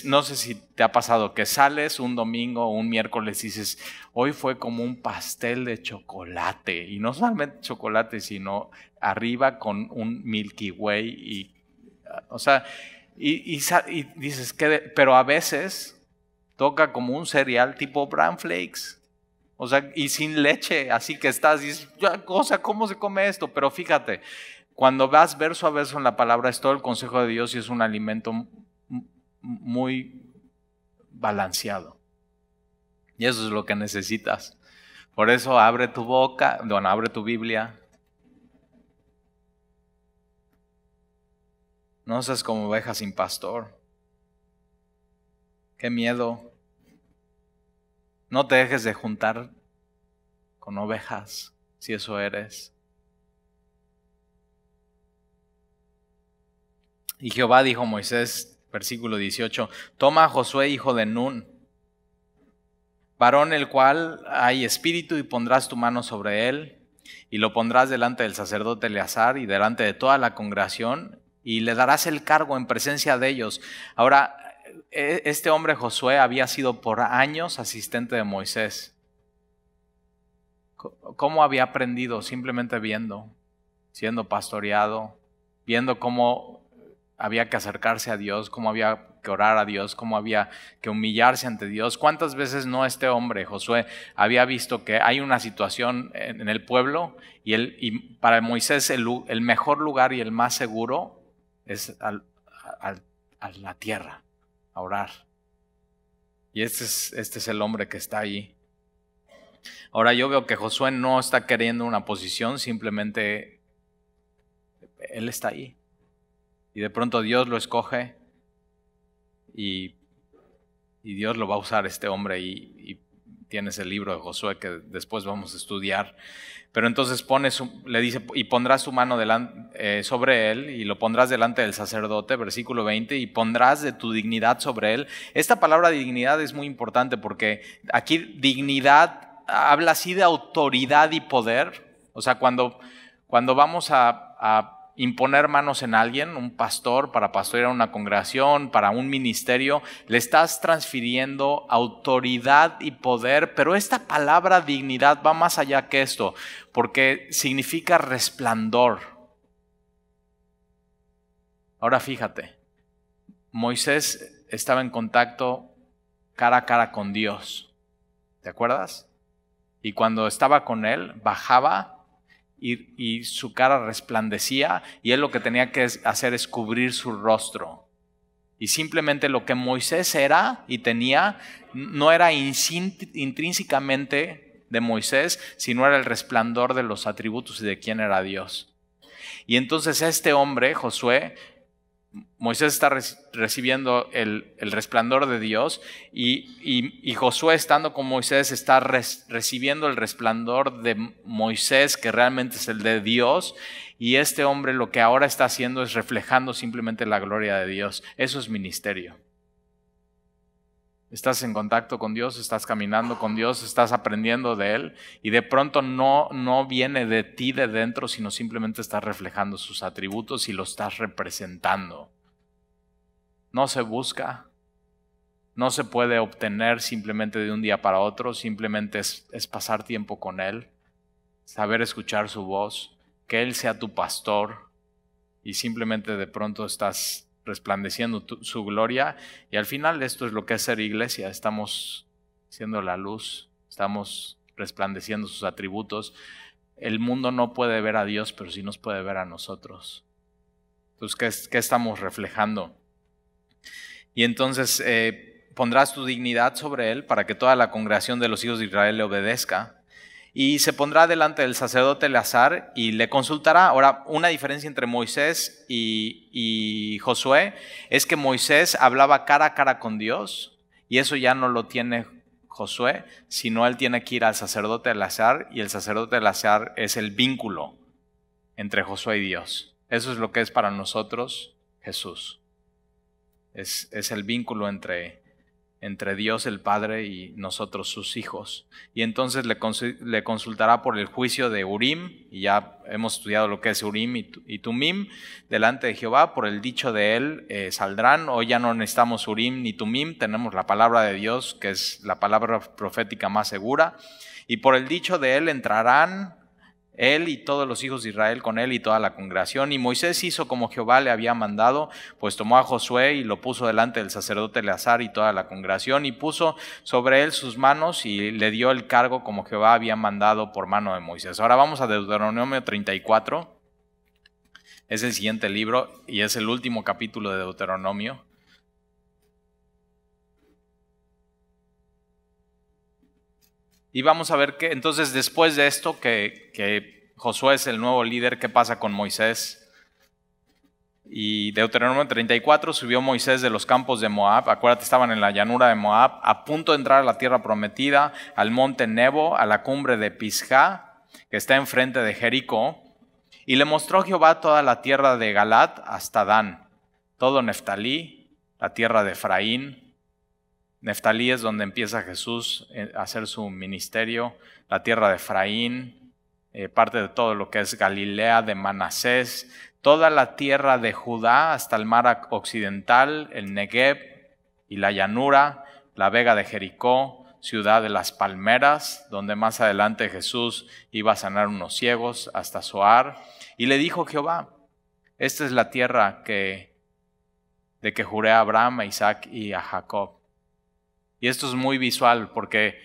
no sé si te ha pasado, que sales un domingo o un miércoles y dices: hoy fue como un pastel de chocolate. Y no solamente chocolate, sino arriba con un Milky Way. Y dices, pero a veces toca como un cereal tipo Bran Flakes. O sea, y sin leche, así que dices, ¿cómo se come esto? Pero fíjate, cuando vas verso a verso en la palabra, es todo el consejo de Dios y es un alimento muy balanceado. Y eso es lo que necesitas. Por eso abre tu boca, abre tu Biblia. No seas como oveja sin pastor. Qué miedo. No te dejes de juntar con ovejas, si eso eres. Y Jehová dijo a Moisés, versículo 18: toma a Josué, hijo de Nun, varón el cual hay espíritu, y pondrás tu mano sobre él, y lo pondrás delante del sacerdote Eleazar y delante de toda la congregación, y le darás el cargo en presencia de ellos. Ahora, este hombre Josué había sido por años asistente de Moisés. ¿Cómo había aprendido? Simplemente viendo, siendo pastoreado, viendo cómo había que acercarse a Dios, cómo había que orar a Dios, cómo había que humillarse ante Dios. ¿Cuántas veces no este hombre, Josué, había visto que hay una situación en el pueblo y para Moisés el mejor lugar y el más seguro es a la tierra, a orar? Y este es el hombre que está ahí. Ahora yo veo que Josué no está queriendo una posición, simplemente él está ahí. Y de pronto Dios lo escoge y Dios lo va a usar este hombre y tienes el libro de Josué que después vamos a estudiar. Pero entonces le dice: y pondrás tu mano sobre él y lo pondrás delante del sacerdote, versículo 20, y pondrás de tu dignidad sobre él. Esta palabra dignidad es muy importante porque aquí dignidad habla así de autoridad y poder. O sea, cuando vamos a imponer manos en alguien, un pastor, para pastorear una congregación, para un ministerio, le estás transfiriendo autoridad y poder, pero esta palabra dignidad va más allá que esto, porque significa resplandor. Ahora fíjate, Moisés estaba en contacto cara a cara con Dios, ¿te acuerdas? Y cuando estaba con él, bajaba y su cara resplandecía, y él lo que tenía que hacer es cubrir su rostro. Y simplemente lo que Moisés era y tenía no era intrínsecamente de Moisés, sino era el resplandor de los atributos y de quién era Dios. Y entonces este hombre, Josué, Moisés está recibiendo el resplandor de Dios y Josué, estando con Moisés, está recibiendo el resplandor de Moisés, que realmente es el de Dios. Y este hombre lo que ahora está haciendo es reflejando simplemente la gloria de Dios. Eso es ministerio. Estás en contacto con Dios, estás caminando con Dios, estás aprendiendo de Él, y de pronto no viene de ti de dentro, sino simplemente estás reflejando sus atributos y lo estás representando. No se busca, no se puede obtener simplemente de un día para otro, simplemente es pasar tiempo con Él, saber escuchar su voz, que Él sea tu pastor, y simplemente de pronto estás resplandeciendo su gloria. Y al final esto es lo que es ser iglesia. Estamos siendo la luz, estamos resplandeciendo sus atributos. El mundo no puede ver a Dios, pero sí nos puede ver a nosotros. Entonces, ¿qué estamos reflejando? Y entonces pondrás tu dignidad sobre él para que toda la congregación de los hijos de Israel le obedezca. Y se pondrá delante del sacerdote Eleazar y le consultará. Ahora, una diferencia entre Moisés y Josué es que Moisés hablaba cara a cara con Dios, y eso ya no lo tiene Josué, sino él tiene que ir al sacerdote Eleazar, y el sacerdote Eleazar es el vínculo entre Josué y Dios. Eso es lo que es para nosotros Jesús. Es el vínculo entre Dios el Padre y nosotros sus hijos. Y entonces le consultará por el juicio de Urim, y ya hemos estudiado lo que es Urim y Tumim, delante de Jehová. Por el dicho de él saldrán. Hoy ya no necesitamos Urim ni Tumim, tenemos la palabra de Dios, que es la palabra profética más segura. Y por el dicho de él entrarán él y todos los hijos de Israel con él y toda la congregación. Y Moisés hizo como Jehová le había mandado, pues tomó a Josué y lo puso delante del sacerdote Eleazar y toda la congregación, y puso sobre él sus manos y le dio el cargo como Jehová había mandado por mano de Moisés. Ahora vamos a Deuteronomio 34. Es el siguiente libro y es el último capítulo de Deuteronomio. Y vamos a ver que entonces, después de esto, que Josué es el nuevo líder, ¿qué pasa con Moisés? Y Deuteronomio 34, subió Moisés de los campos de Moab. Acuérdate, estaban en la llanura de Moab, a punto de entrar a la tierra prometida, al monte Nebo, a la cumbre de Pisgah, que está enfrente de Jericó. Y le mostró Jehová toda la tierra de Galat hasta Dan, todo Neftalí, la tierra de Efraín. Neftalí es donde empieza Jesús a hacer su ministerio, la tierra de Efraín, parte de todo lo que es Galilea, de Manasés, toda la tierra de Judá hasta el mar occidental, el Negev y la llanura, la vega de Jericó, ciudad de las palmeras, donde más adelante Jesús iba a sanar unos ciegos, hasta Zoar. Y le dijo Jehová: esta es la tierra de que juré a Abraham, a Isaac y a Jacob. Y esto es muy visual porque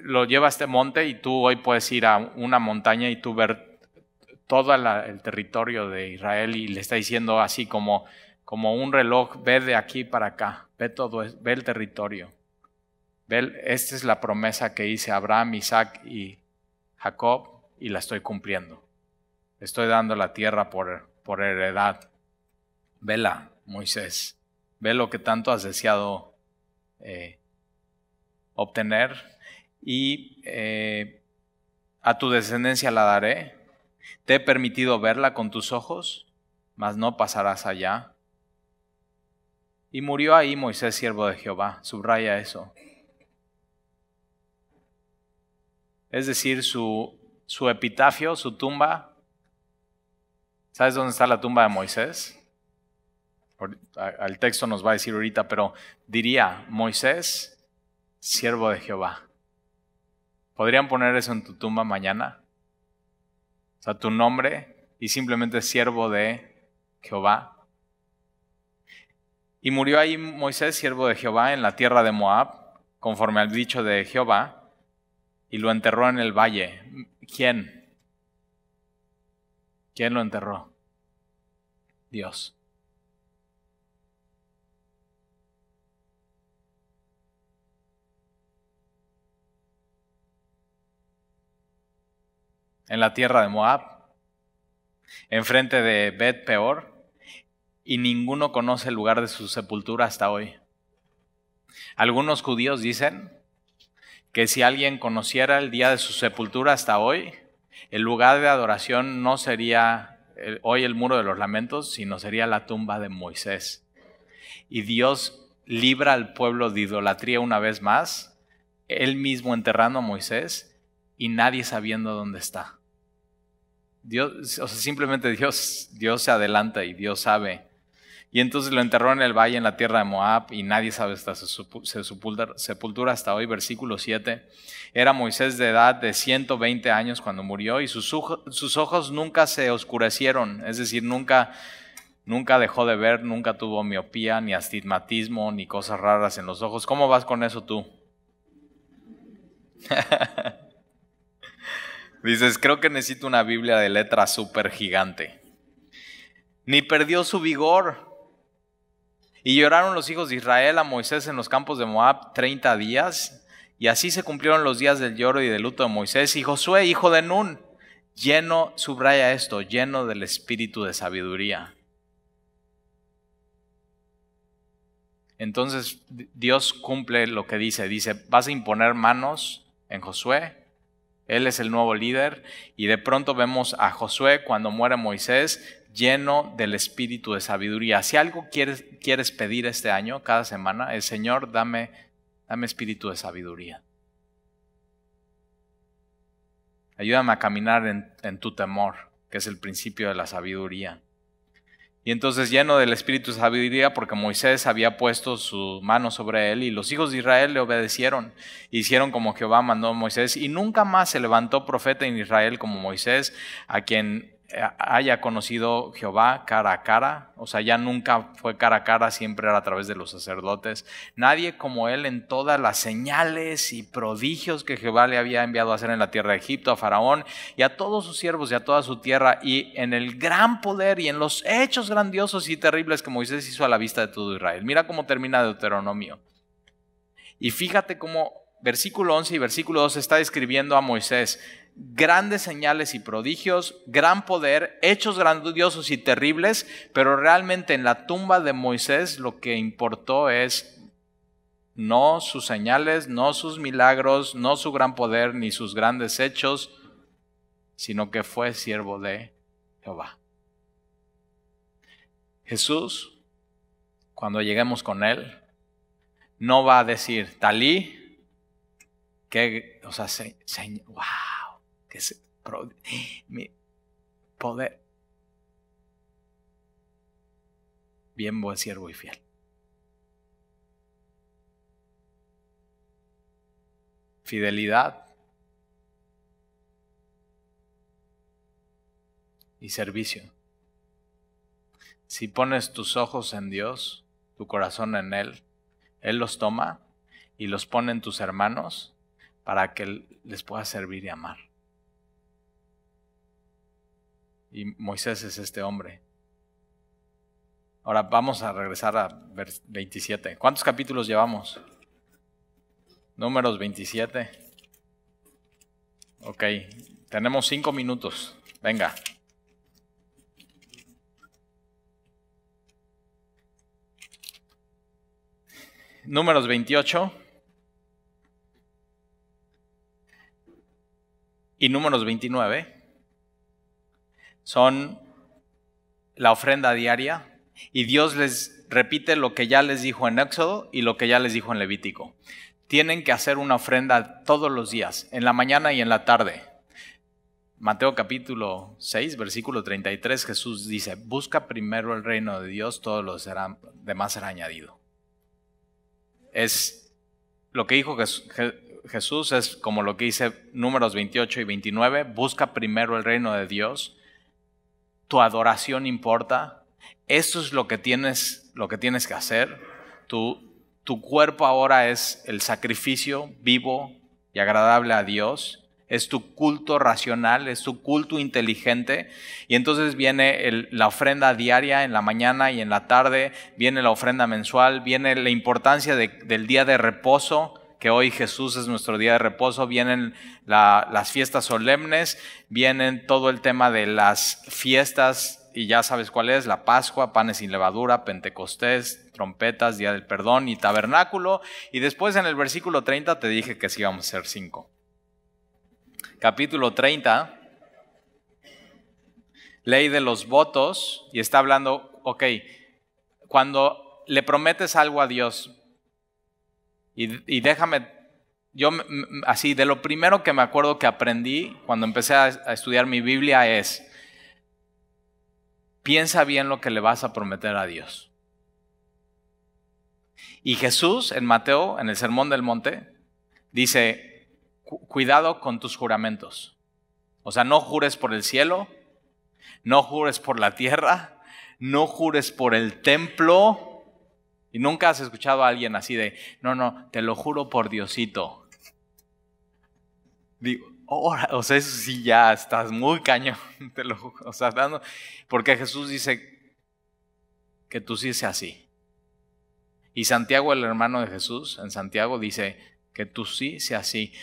lo lleva a este monte, y tú hoy puedes ir a una montaña y tú ver todo el territorio de Israel, y le está diciendo así como un reloj: ve de aquí para acá, ve todo, ve el territorio. Esta es la promesa que hice a Abraham, Isaac y Jacob, y la estoy cumpliendo. Estoy dando la tierra por heredad. Vela, Moisés, ve lo que tanto has deseado obtener, y a tu descendencia la daré. Te he permitido verla con tus ojos, mas no pasarás allá. Y murió ahí Moisés, siervo de Jehová. Subraya eso. Es decir, su epitafio, su tumba. ¿Sabes dónde está la tumba de Moisés? El texto nos va a decir ahorita, pero diría: Moisés, siervo de Jehová. ¿Podrían poner eso en tu tumba mañana? O sea, tu nombre y simplemente siervo de Jehová. Y murió ahí Moisés, siervo de Jehová, en la tierra de Moab, conforme al dicho de Jehová. y lo enterró en el valle. ¿Quién? ¿Quién lo enterró? Dios. En la tierra de Moab, enfrente de Bet Peor, y ninguno conoce el lugar de su sepultura hasta hoy. Algunos judíos dicen que si alguien conociera el día de su sepultura hasta hoy, el lugar de adoración no sería hoy el Muro de los Lamentos, sino sería la tumba de Moisés. Y Dios libra al pueblo de idolatría una vez más, él mismo enterrando a Moisés y nadie sabiendo dónde está. Dios, o sea, simplemente Dios se adelanta y Dios sabe. Y entonces lo enterró en el valle en la tierra de Moab y nadie sabe hasta su sepultura hasta hoy. Versículo 7. Era Moisés de edad de 120 años cuando murió y sus ojos nunca se oscurecieron, es decir, nunca dejó de ver, nunca tuvo miopía, ni astigmatismo, ni cosas raras en los ojos. ¿Cómo vas con eso tú? Dices, creo que necesito una Biblia de letra súper gigante. Ni perdió su vigor. Y lloraron los hijos de Israel a Moisés en los campos de Moab 30 días. Y así se cumplieron los días del lloro y del luto de Moisés. Y Josué, hijo de Nun, lleno, subraya esto, lleno del espíritu de sabiduría. Entonces Dios cumple lo que dice. Dice, vas a imponer manos en Josué. Él es el nuevo líder. Y de pronto vemos a Josué cuando muere Moisés lleno del espíritu de sabiduría. Si algo quieres pedir este año, cada semana, es Señor, dame espíritu de sabiduría. Ayúdame a caminar en tu temor, que es el principio de la sabiduría. Y entonces lleno del espíritu de sabiduría, porque Moisés había puesto su mano sobre él y los hijos de Israel le obedecieron. Hicieron como Jehová mandó a Moisés y nunca más se levantó profeta en Israel como Moisés, a quien haya conocido Jehová cara a cara. O sea, ya nunca fue cara a cara, siempre era a través de los sacerdotes. Nadie como él en todas las señales y prodigios que Jehová le había enviado a hacer en la tierra de Egipto, a Faraón y a todos sus siervos y a toda su tierra, y en el gran poder y en los hechos grandiosos y terribles que Moisés hizo a la vista de todo Israel. Mira cómo termina Deuteronomio. Y fíjate cómo versículo 11 y versículo 12 está describiendo a Moisés. Grandes señales y prodigios, gran poder, hechos grandiosos y terribles, pero realmente en la tumba de Moisés lo que importó es no sus señales, no sus milagros, no su gran poder, ni sus grandes hechos, sino que fue siervo de Jehová. Jesús, cuando lleguemos con Él, no va a decir, Talí, que, o sea, wow. Que mi poder. Bien buen siervo y fiel. Fidelidad y servicio. Si pones tus ojos en Dios, tu corazón en Él, Él los toma y los pone en tus hermanos para que les puedas servir y amar. Y Moisés es este hombre. Ahora vamos a regresar a 27. ¿Cuántos capítulos llevamos? Números 27. Ok, tenemos 5 minutos. Venga. Números 28. Y números 29. Son la ofrenda diaria y Dios les repite lo que ya les dijo en Éxodo y lo que ya les dijo en Levítico. Tienen que hacer una ofrenda todos los días, en la mañana y en la tarde. Mateo capítulo 6, versículo 33, Jesús dice, busca primero el reino de Dios, todo lo demás será añadido. Es lo que dijo Jesús, es como lo que dice Números 28 y 29, busca primero el reino de Dios. Tu adoración importa. Esto es lo que tienes que hacer. Tu cuerpo ahora es el sacrificio vivo y agradable a Dios. Es tu culto racional, es tu culto inteligente. Y entonces viene la ofrenda diaria en la mañana y en la tarde, viene la ofrenda mensual, viene la importancia del día de reposo, que hoy Jesús es nuestro día de reposo, vienen las fiestas solemnes, vienen todo el tema de las fiestas, y ya sabes cuál es: la Pascua, panes sin levadura, Pentecostés, trompetas, día del perdón y tabernáculo. Y después en el versículo 30 te dije que sí íbamos a ser 5. Capítulo 30, ley de los votos, y está hablando, ok, cuando le prometes algo a Dios, y déjame, yo así, de lo primero que me acuerdo que aprendí cuando empecé a estudiar mi Biblia es: piensa bien lo que le vas a prometer a Dios. Y Jesús en Mateo, en el Sermón del Monte, dice: cuidado con tus juramentos. O sea, no jures por el cielo, no jures por la tierra, no jures por el templo. Y nunca has escuchado a alguien así de: no, te lo juro por Diosito. Digo, o sea, eso sí ya estás muy cañón. O sea, porque Jesús dice que tú sí seas así. Y Santiago, el hermano de Jesús, en Santiago dice que tú sí seas así.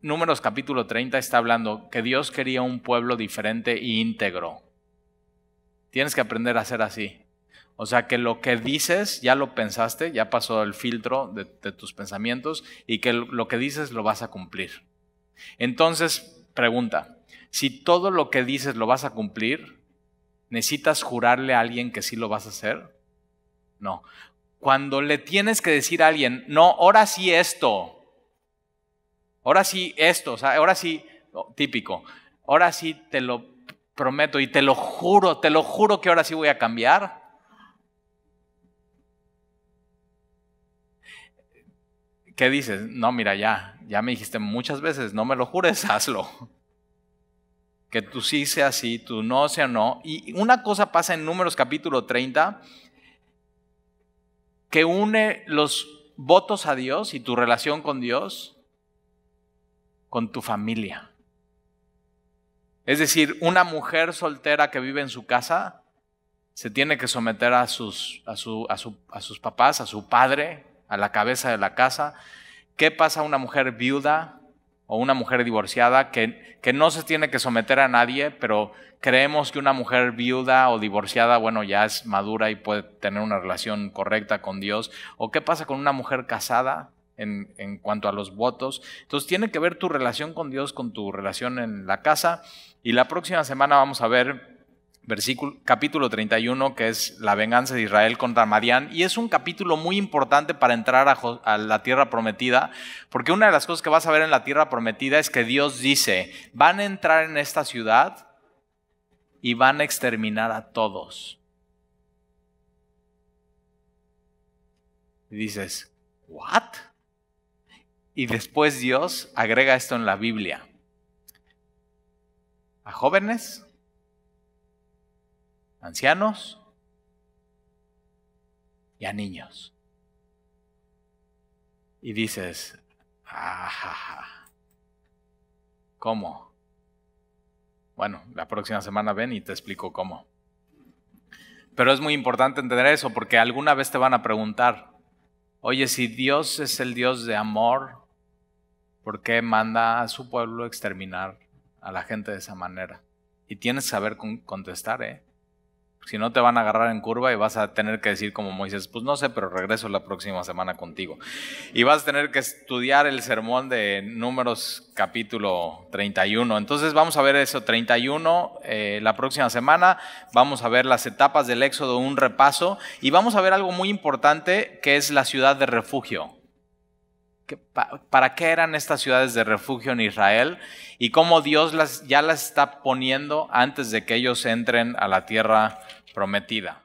Números capítulo 30 está hablando que Dios quería un pueblo diferente e íntegro. Tienes que aprender a ser así. O sea, que lo que dices ya lo pensaste, ya pasó el filtro de tus pensamientos, y que lo que dices lo vas a cumplir. Entonces, pregunta: si todo lo que dices lo vas a cumplir, ¿necesitas jurarle a alguien que sí lo vas a hacer? No. Cuando le tienes que decir a alguien: no, ahora sí esto, ahora sí esto, o sea, ahora sí, típico, ahora sí te lo prometo y te lo juro que ahora sí voy a cambiar. ¿Qué dices? No, mira, ya me dijiste muchas veces, no me lo jures, hazlo. Que tú sí sea sí, tú no sea no. Y una cosa pasa en Números capítulo 30 que une los votos a Dios y tu relación con Dios con tu familia. Es decir, una mujer soltera que vive en su casa se tiene que someter a sus papás, a su padre, a la cabeza de la casa. ¿Qué pasa a una mujer viuda o una mujer divorciada que no se tiene que someter a nadie, pero creemos que una mujer viuda o divorciada, bueno, ya es madura y puede tener una relación correcta con Dios? ¿O qué pasa con una mujer casada en cuanto a los votos? Entonces tiene que ver tu relación con Dios con tu relación en la casa. Y la próxima semana vamos a ver capítulo 31, que es la venganza de Israel contra Madián. Y es un capítulo muy importante para entrar a la tierra prometida, porque una de las cosas que vas a ver en la tierra prometida es que Dios dice: van a entrar en esta ciudad y van a exterminar a todos. Y dices: ¿what? Y después Dios agrega esto en la Biblia: a jóvenes, ancianos y a niños. Y dices: ¿cómo? Bueno, la próxima semana ven y te explico cómo. Pero es muy importante entender eso, porque alguna vez te van a preguntar: oye, si Dios es el Dios de amor, ¿por qué manda a su pueblo exterminar a la gente de esa manera? Y tienes que saber contestar, Si no, te van a agarrar en curva y vas a tener que decir como Moisés: pues no sé, pero regreso la próxima semana contigo. Y vas a tener que estudiar el sermón de Números capítulo 31. Entonces vamos a ver eso, 31, la próxima semana. Vamos a ver las etapas del Éxodo, un repaso. Y vamos a ver algo muy importante, que es la ciudad de refugio. ¿Para qué eran estas ciudades de refugio en Israel? Y cómo Dios ya las está poniendo antes de que ellos entren a la tierra prometida.